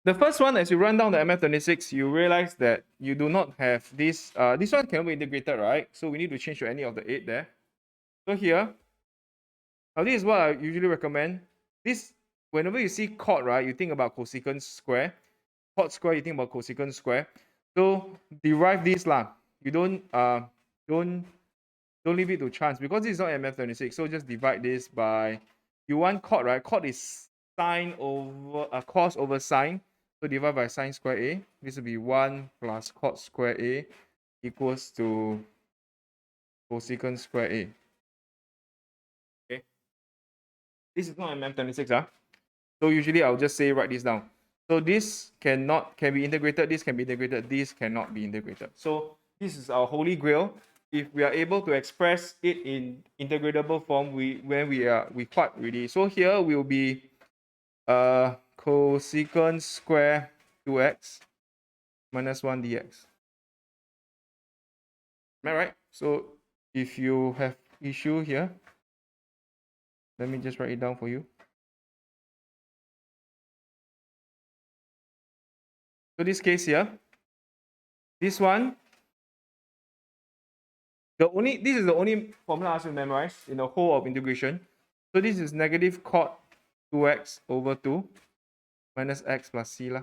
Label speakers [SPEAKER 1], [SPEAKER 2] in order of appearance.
[SPEAKER 1] The first one, as you run down the MF26, you realize that you do not have this. This one cannot be integrated, right? So we need to change to any of the 8 there. So here, now this is what I usually recommend. This, whenever you see chord, right, you think about cosecant square. Chord square, you think about cosecant square. So derive this lah. You don't leave it to chance because this is not MF26. So just divide this by, you want chord, right? Chord is sine over cos over sine. So divide by sine square A. This will be 1 plus cot square A equals to cosecant square A. Okay. This is not MM26. So usually I'll just say write this down. So this can be integrated, this can be integrated, this cannot be integrated. So this is our holy grail. If we are able to express it in integratable form, we quite ready. So here will be cosecant square 2x minus 1 dx. Am I right? So if you have issue here, let me just write it down for you. So this case here, this one, this is the only formula I asked you to memorize in the whole of integration. So this is negative cot 2x over 2 minus x plus c lah.